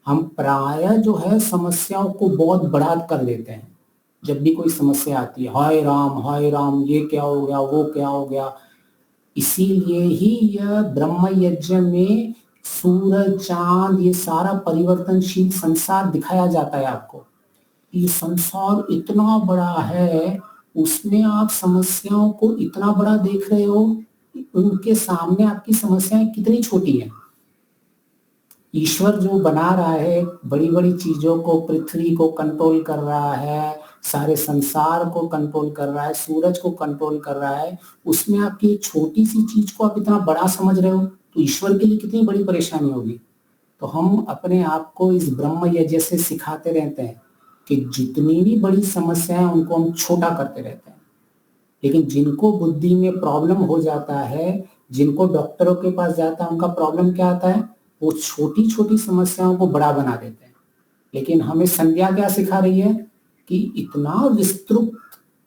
हम प्रायः जो है समस्याओं को बहुत बड़ा कर देते हैं। जब भी कोई समस्या आती है, हाय राम, ये क्या हो गया, वो क्या हो गया। इसीलिए ही यह ब्रह्म यज्ञ में सूरज, चांद, ये सारा परिवर्तनशील संसार दिखाया जाता है आपको। ये संसार इतना बड़ा है, उसमें आप समस्याओं को इतना बड़ा देख रहे हो, उनके सामने आपकी समस्याएं कितनी छोटी हैं। ईश्वर जो बना रहा है, बड़ी बड़ी चीजों को, पृथ्वी को कंट्रोल कर रहा है, सारे संसार को कंट्रोल कर रहा है, सूरज को कंट्रोल कर रहा है, उसमें आपकी छोटी सी चीज को आप इतना बड़ा समझ रहे हो, तो ईश्वर के लिए कितनी बड़ी परेशानी होगी। तो हम अपने आप को इस ब्रह्म यज्ञ से सिखाते रहते हैं कि जितनी भी बड़ी समस्या है उनको हम छोटा करते रहते हैं। लेकिन जिनको बुद्धि में प्रॉब्लम हो जाता है, जिनको डॉक्टरों के पास जाता है, उनका प्रॉब्लम क्या आता है, वो छोटी छोटी समस्याओं को बड़ा बना देते हैं। लेकिन हमें संध्या क्या सिखा रही है कि इतना विस्तृत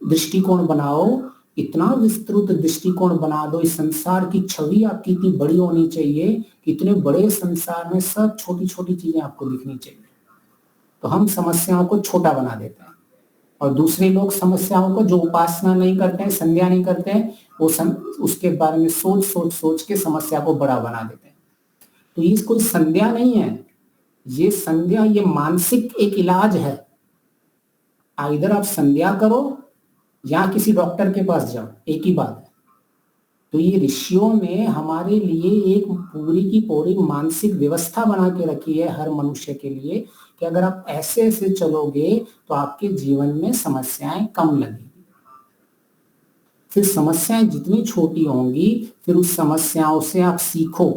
दृष्टिकोण बनाओ, इतना विस्तृत दृष्टिकोण बना दो, इस संसार की छवि आपकी इतनी बड़ी होनी चाहिए कि इतने बड़े संसार में सब छोटी छोटी चीजें आपको दिखनी चाहिए। तो हम समस्याओं को छोटा बना देते हैं, और दूसरे लोग समस्याओं को, जो उपासना नहीं करते हैं, संध्या नहीं करते हैं, वो उसके बारे में सोच सोच सोच के समस्या को बड़ा बना देते हैं। तो ये कोई संध्या नहीं है, ये संध्या, ये मानसिक एक इलाज है। इधर आप संध्या करो या किसी डॉक्टर के पास जाओ, एक ही बात है। तो ये ऋषियों ने हमारे लिए एक पूरी की पूरी मानसिक व्यवस्था बना के रखी है हर मनुष्य के लिए, कि अगर आप ऐसे ऐसे चलोगे तो आपके जीवन में समस्याएं कम लगेंगी। फिर समस्याएं जितनी छोटी होंगी, फिर उस समस्याओं से आप सीखो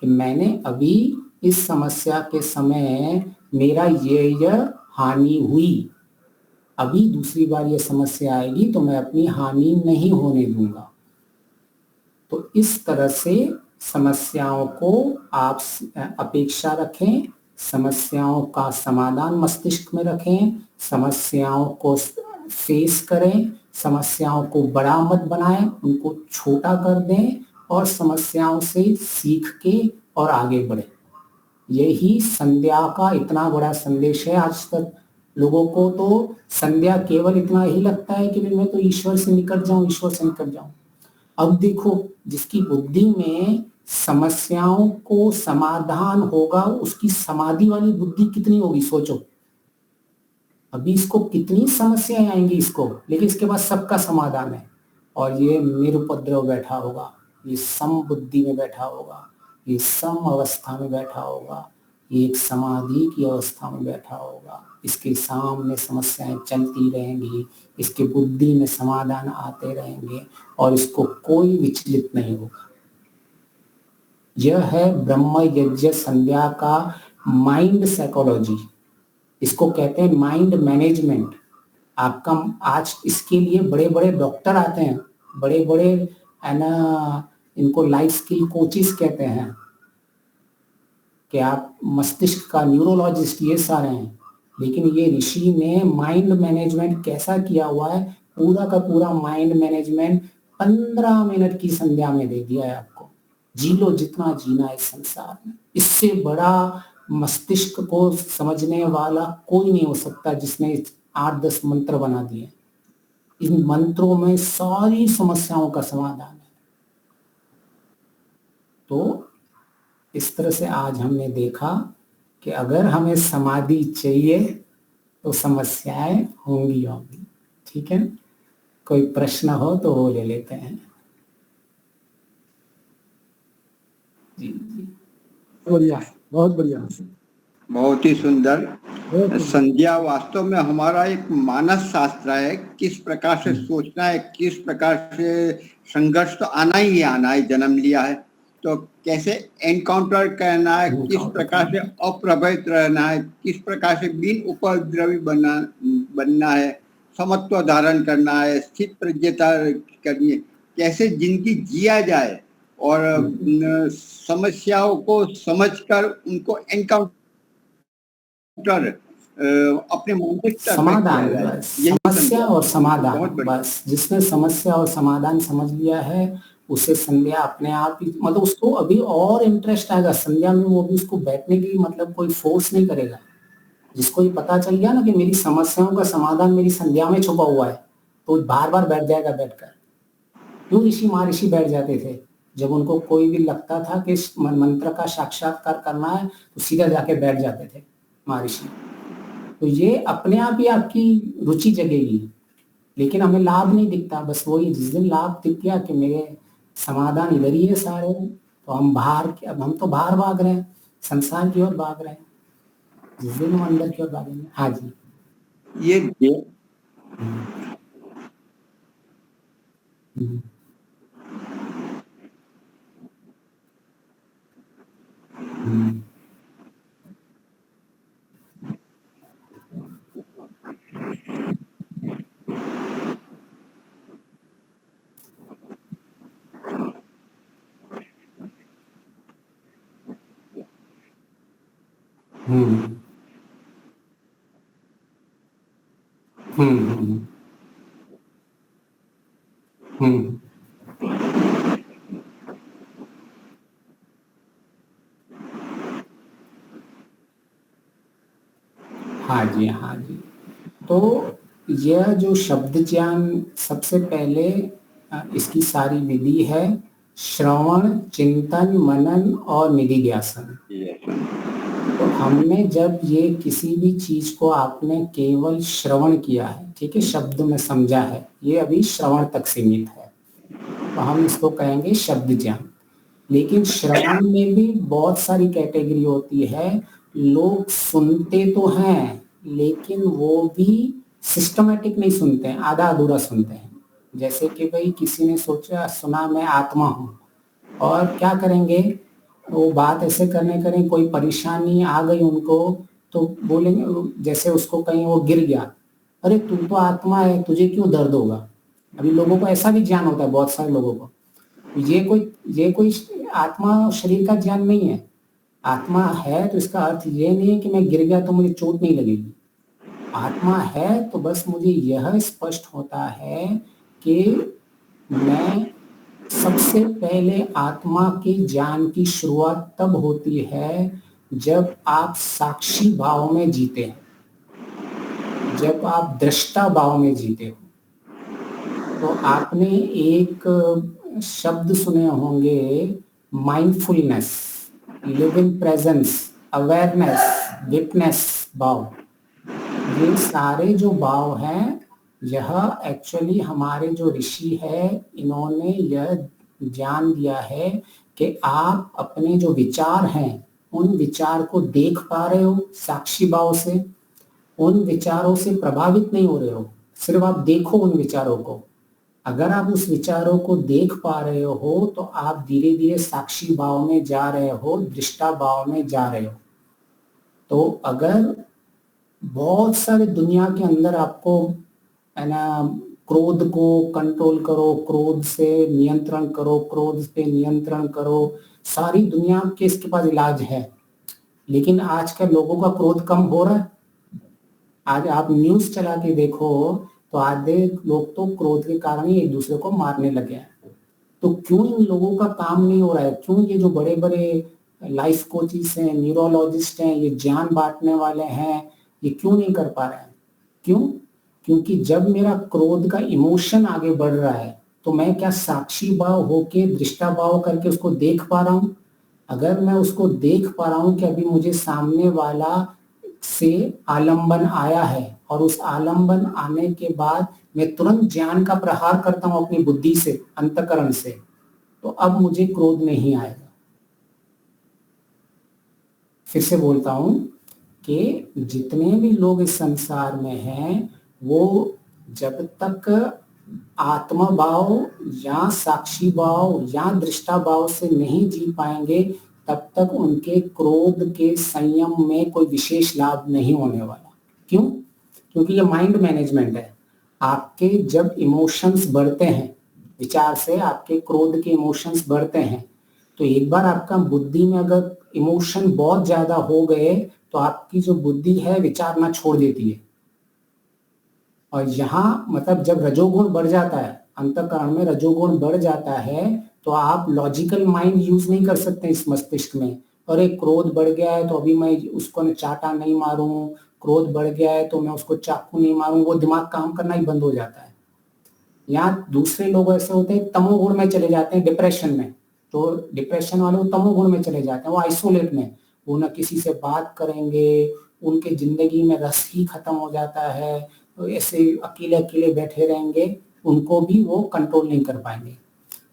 कि मैंने अभी इस समस्या के समय मेरा ये हानि हुई, अभी दूसरी बार ये समस्या आएगी तो मैं अपनी हानि नहीं होने दूंगा। तो इस तरह से समस्याओं को आप अपेक्षा रखें, समस्याओं का समाधान मस्तिष्क में रखें, समस्याओं को फेस करें, समस्याओं को बड़ा मत बनाएं, उनको छोटा कर दें, और समस्याओं से सीख के और आगे बढ़ें। यही संध्या का इतना बड़ा संदेश है। आज तक लोगों को तो संध्या केवल इतना ही लगता है कि मैं तो ईश्वर से निकट जाऊं, ईश्वर से निकट जाऊं। अब देखो, जिसकी बुद्धि में समस्याओं को समाधान होगा, उसकी समाधि वाली बुद्धि कितनी होगी सोचो। अभी इसको कितनी समस्याएं आएंगी इसको, लेकिन इसके बाद सबका समाधान है। और ये निरुपद्रव बैठा होगा, ये सम बुद्धि में बैठा होगा, ये सम अवस्था में बैठा होगा, ये एक समाधि की अवस्था में बैठा होगा। इसके सामने समस्याएं चलती रहेंगी, इसके बुद्धि में समाधान आते रहेंगे और इसको कोई विचलित नहीं होगा। यह है ब्रह्म यज्ञ संध्या का माइंड साइकोलॉजी। इसको कहते हैं माइंड मैनेजमेंट। आपका आज इसके लिए बड़े बड़े डॉक्टर आते हैं, बड़े बड़े है ना, इनको लाइफ स्किल कोचिस कहते हैं कि आप मस्तिष्क का न्यूरोलॉजिस्ट, ये सारे हैं। लेकिन ये ऋषि ने माइंड मैनेजमेंट कैसा किया हुआ है, पूरा का पूरा माइंड मैनेजमेंट 15 मिनट की संध्या में दे दिया है आपको। जी लो जितना जीना है इस संसार में। इससे बड़ा मस्तिष्क को समझने वाला कोई नहीं हो सकता जिसने 8-10 मंत्र बना दिए। इन मंत्रों में सारी समस्याओं का समाधान है। तो इस तरह से आज हमने देखा कि अगर हमें समाधि चाहिए तो समस्याएं होंगी होंगी। ठीक है, कोई प्रश्न हो तो वो ले लेते हैं। जी जी, बढ़िया, बहुत बढ़िया, बहुत ही सुंदर। संध्या वास्तव में हमारा एक मानस शास्त्र है, किस प्रकार से सोचना है, किस प्रकार से संघर्ष तो आना ही आना है, जन्म लिया है तो कैसे एनकाउंटर करना है, किस प्रकार से अप्रभावित रहना है, किस प्रकार से बिन उपद्रवी बनना है, समत्व धारण करना है, स्थित प्रज्ञता करनी है, कैसे जिंदगी जिया जाए और समस्याओं को समझकर उनको एनकाउंटर अपने समाधान, समस्या और समाधान। बस जिसने समस्या और समाधान समझ लिया है उसे संध्या अपने आप ही, मतलब उसको अभी और इंटरेस्ट आएगा संध्या में, वो भी उसको बैठने की मतलब कोई फोर्स नहीं करेगा। जिसको ये पता चल गया ना कि मेरी समस्याओं का समाधान मेरी संध्या में छुपा हुआ है, तो बार बार बैठ जाएगा बैठकर। क्यों ऋषि महर्षि बैठ जाते थे? जब उनको कोई भी लगता था कि मंत्र का साक्षात्कार करना है तो सीधा जाके बैठ जाते थे महर्षि। तो ये अपने आप ही आपकी रुचि जगेगी, लेकिन हमें लाभ नहीं दिखता। बस वही जिस दिन लाभ दिख गया कि मेरे समाधान इधर ही है सारे, तो हम बाहर, अब हम तो बाहर भाग रहे हैं, संसार की ओर भाग रहे हैं। जिस दिन हम अंदर की ओर भागेंगे। हाँ जी, ये हाँ जी, हाँ जी। तो यह जो शब्द ज्ञान, सबसे पहले इसकी सारी विधि है श्रवण, चिंतन, मनन और निधिध्यासन। तो हमने जब ये किसी भी चीज को आपने केवल श्रवण किया है, ठीक है, शब्द में समझा है, ये अभी श्रवण तक सीमित है, तो हम इसको कहेंगे शब्द ज्ञान। लेकिन श्रवण में भी बहुत सारी कैटेगरी होती है। लोग सुनते तो हैं लेकिन वो भी सिस्टमेटिक नहीं सुनते हैं, आधा अधूरा सुनते हैं। जैसे कि भाई किसी ने सोचा, सुना मैं आत्मा हूँ, और क्या करेंगे, वो बात ऐसे करने करें, कोई परेशानी आ गई उनको तो बोलेंगे, जैसे उसको कहीं वो गिर गया, अरे तू तो आत्मा है, तुझे क्यों दर्द होगा। अभी लोगों को ऐसा भी ज्ञान होता है, बहुत सारे लोगों को। ये कोई आत्मा शरीर का ज्ञान नहीं है। आत्मा है तो इसका अर्थ ये नहीं है कि मैं गिर गया तो मुझे चोट नहीं लगेगी। आत्मा है तो बस मुझे यह स्पष्ट होता है कि मैं, सबसे पहले आत्मा के ज्ञान की शुरुआत तब होती है जब आप साक्षी भाव में जीते हैं, जब आप दृष्टा भाव में जीते हो। तो आपने एक शब्द सुने होंगे, mindfulness, live in presence, awareness, witness भाव। ये सारे जो भाव हैं, यह एक्चुअली हमारे जो ऋषि है, इन्होंने यह ज्ञान दिया है कि आप अपने जो विचार हैं उन विचार को देख पा रहे हो साक्षी भाव से, उन विचारों से प्रभावित नहीं हो रहे हो, सिर्फ आप देखो उन विचारों को। अगर आप उस विचारों को देख पा रहे हो तो आप धीरे धीरे साक्षी भाव में जा रहे हो, दृष्टा भाव में जा रहे हो। तो अगर बहुत सारे दुनिया के अंदर आपको है ना, क्रोध को कंट्रोल करो, क्रोध से नियंत्रण करो, क्रोध पे नियंत्रण करो, सारी दुनिया के इसके पास इलाज है। लेकिन आजकल लोगों का क्रोध कम हो रहा है। आज आप न्यूज चला के देखो तो आधे लोग तो क्रोध के कारण ही एक दूसरे को मारने लगे हैं। तो क्यों इन लोगों का काम नहीं हो रहा है? क्यों ये जो बड़े बड़े लाइफ कोचिस हैं, न्यूरोलॉजिस्ट हैं, ये ज्ञान बांटने वाले हैं, ये क्यों नहीं कर पा रहे हैं? क्यों? क्योंकि जब मेरा क्रोध का इमोशन आगे बढ़ रहा है तो मैं क्या साक्षी भाव होके दृष्टा भाव करके उसको देख पा रहा हूं? अगर मैं उसको देख पा रहा हूं कि अभी मुझे सामने वाला से आलंबन आया है और उस आलंबन आने के बाद मैं तुरंत ज्ञान का प्रहार करता हूं अपनी बुद्धि से, अंतःकरण से, तो अब मुझे क्रोध नहीं आएगा। फिर से बोलता हूं कि जितने भी लोग इस संसार में हैं वो जब तक आत्मा भाव या साक्षी भाव या दृष्टा भाव से नहीं जी पाएंगे तब तक उनके क्रोध के संयम में कोई विशेष लाभ नहीं होने वाला। क्यों? क्योंकि ये माइंड मैनेजमेंट है। आपके जब इमोशंस बढ़ते हैं, विचार से आपके क्रोध के इमोशंस बढ़ते हैं, तो एक बार आपका बुद्धि में अगर इमोशन बहुत ज्यादा हो गए तो आपकी जो बुद्धि है विचारना छोड़ देती है। और यहाँ मतलब जब रजोगुण बढ़ जाता है, अंतःकरण में रजोगुण बढ़ जाता है तो आप लॉजिकल माइंड यूज नहीं कर सकते इस मस्तिष्क में। और एक क्रोध बढ़ गया है तो अभी मैं उसको चाटा नहीं मारूं, क्रोध बढ़ गया है तो मैं उसको चाकू नहीं मारूं, वो दिमाग काम करना ही बंद हो जाता है। यहाँ दूसरे लोग ऐसे होते हैं तमोगुण में चले जाते हैं, डिप्रेशन में। तो डिप्रेशन वाले वो तमोगुण में चले जाते हैं, वो आइसोलेट में, वो ना किसी से बात करेंगे, उनके जिंदगी में रस ही खत्म हो जाता है, तो ऐसे अकेले अकेले बैठे रहेंगे, उनको भी वो कंट्रोल नहीं कर पाएंगे।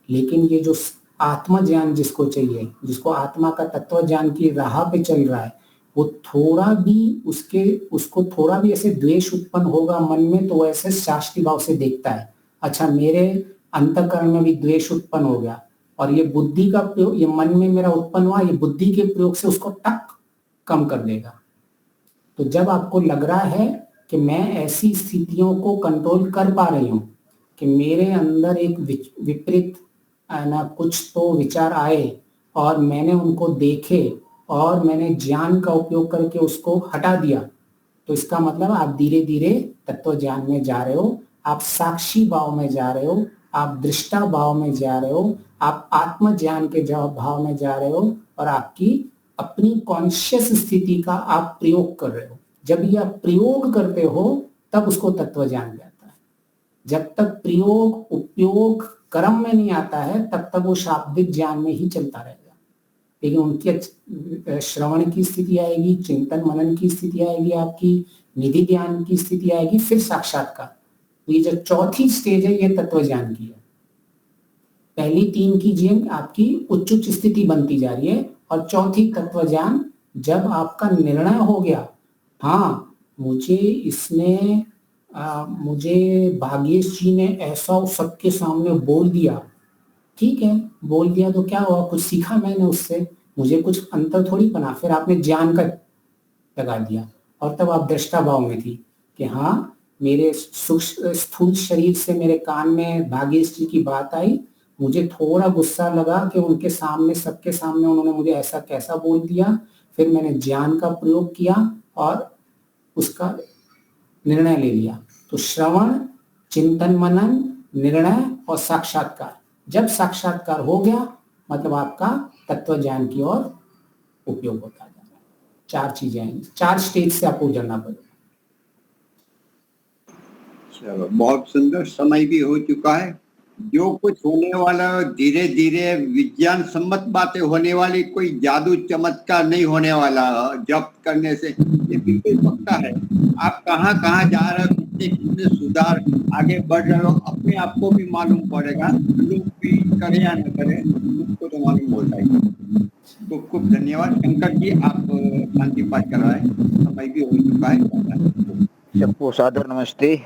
लेकिन ये जो आत्मा ज्ञान जिसको चाहिए, जिसको आत्मा का तत्व ज्ञान की राह पे चल रहा है, वो थोड़ा भी उसको थोड़ा भी ऐसे द्वेष उत्पन्न होगा मन में तो ऐसे शास्त्रीय भाव से देखता है, अच्छा मेरे अंतःकरण में भी द्वेष उत्पन्न हो गया और ये बुद्धि का प्रयोग, ये मन में मेरा उत्पन्न हुआ, ये बुद्धि के प्रयोग से उसको टक कम कर देगा। तो जब आपको लग रहा है कि मैं ऐसी स्थितियों को कंट्रोल कर पा रही हूँ कि मेरे अंदर एक विपरीत ना कुछ तो विचार आए और मैंने उनको देखे और मैंने ज्ञान का उपयोग करके उसको हटा दिया, तो इसका मतलब आप धीरे धीरे तत्व ज्ञान में जा रहे हो, आप साक्षी भाव में जा रहे हो, आप दृष्टा भाव में जा रहे हो, आप आत्म ज्ञान के भाव में जा रहे हो और आपकी अपनी कॉन्शियस स्थिति का आप प्रयोग कर रहे हो। जब ये आप प्रयोग करते हो तब उसको तत्व ज्ञान कहता है। जब तक प्रयोग उपयोग कर्म में नहीं आता है तब तक वो शाब्दिक ज्ञान में ही चलता रहेगा। लेकिन उनकी श्रवण की स्थिति आएगी, चिंतन मनन की स्थिति आएगी, आपकी निधि ज्ञान की स्थिति आएगी, फिर साक्षात्कार। ये जो चौथी स्टेज है ये तत्व ज्ञान की है। पहली तीन की ज्ञान आपकी उच्च उच्च स्थिति बनती जा रही है और चौथी तत्व ज्ञान जब आपका निर्णय हो गया, हाँ मुझे इसने मुझे भाग्येश जी ने ऐसा सबके सामने बोल दिया, ठीक है बोल दिया तो क्या हुआ, कुछ सीखा मैंने उससे, मुझे कुछ अंतर थोड़ी बना। फिर आपने ज्ञान का लगा दिया और तब आप दृष्टा भाव में थी कि हाँ मेरे स्थूल शरीर से मेरे कान में भाग्येश जी की बात आई, मुझे थोड़ा गुस्सा लगा कि उनके सामने सबके सामने उन्होंने मुझे ऐसा कैसा बोल दिया। फिर मैंने ज्ञान का प्रयोग किया और उसका निर्णय ले लिया। तो श्रवण, चिंतन मनन, निर्णय और साक्षात्कार। जब साक्षात्कार हो गया मतलब आपका तत्व ज्ञान की ओर उपयोग होता है। 4 चीजें आएंगी, 4 स्टेज से आपको गुजरना पड़ेगा। चलो, बहुत सुंदर। समय भी हो चुका है। जो कुछ होने वाला धीरे धीरे विज्ञान सम्मत बातें होने वाली, कोई जादू चमत्कार नहीं होने वाला जप करने से, ये बिल्कुल पक्का है। आप कहाँ कहाँ जा रहे हो, कितने कितने सुधार आगे बढ़ रहे हो, अपने आप को भी मालूम पड़ेगा। लोग भी करे या न करे, उसको तो मालूम होता है। खूब खूब धन्यवाद शंकर जी, आप शांति पाठ कराए। समय भी हो चुका है। सबको सादर नमस्ते।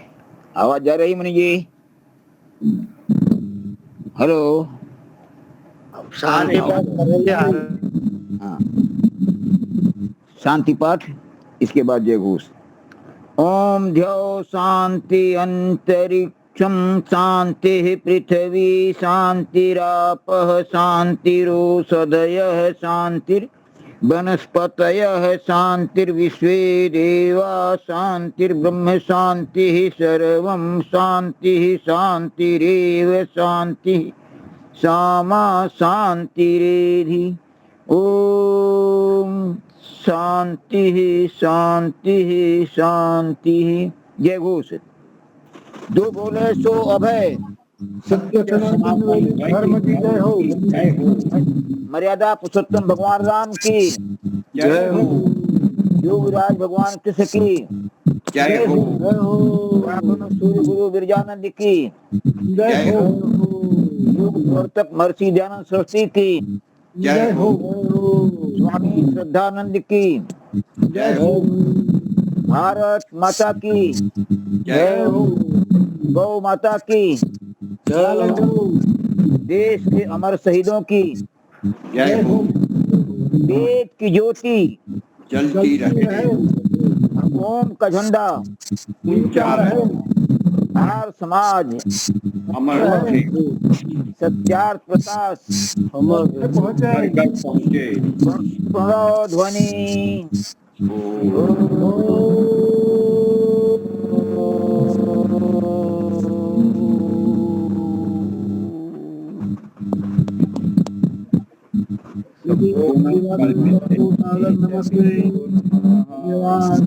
आवाज जा रही मनी जी? हेलो, शांति पाठ कर रही है। हाँ, शांति पाठ, इसके बाद जय घोष। ओम ध्यो शांति अंतरिक्षम शांति पृथ्वी शांतिरापः शांतिरोषधयः शांतिर वनस्पतयः शांतिर्विश्वे देवा शांतिर्ब्रह्म शांतिः सर्वं शांतिः शांतिरेव शांतिः सामा शांतिरेधि। ओम शांतिः शांतिः शांतिः। जय घोष। जो बोले सो अभय। सत्य सनातन धर्म की जय हो। मर्यादा पुरुषोत्तम भगवान राम की जय हो। योगराज भगवान कृष्ण की जय हो। जय हो। सूर्य गुरु बिरजानंद की जय हो। योग प्रवर्तक महर्षि दयानंद सरस्वती की जय हो। स्वामी श्रद्धानंद की जय हो। भारत माता की जय हो। गौ माता की जय हो। देश के अमर शहीदों की जय हो। वेद की ज्योति जलती रहे, ओम का झंडा ऊंचा रहे, हर समाज अमर रहे, सत्यार्थ प्रकाश हम पहुंचे। घर घर पहुंचे। प्रणव ध्वनि। नमस्ते। धन्यवाद।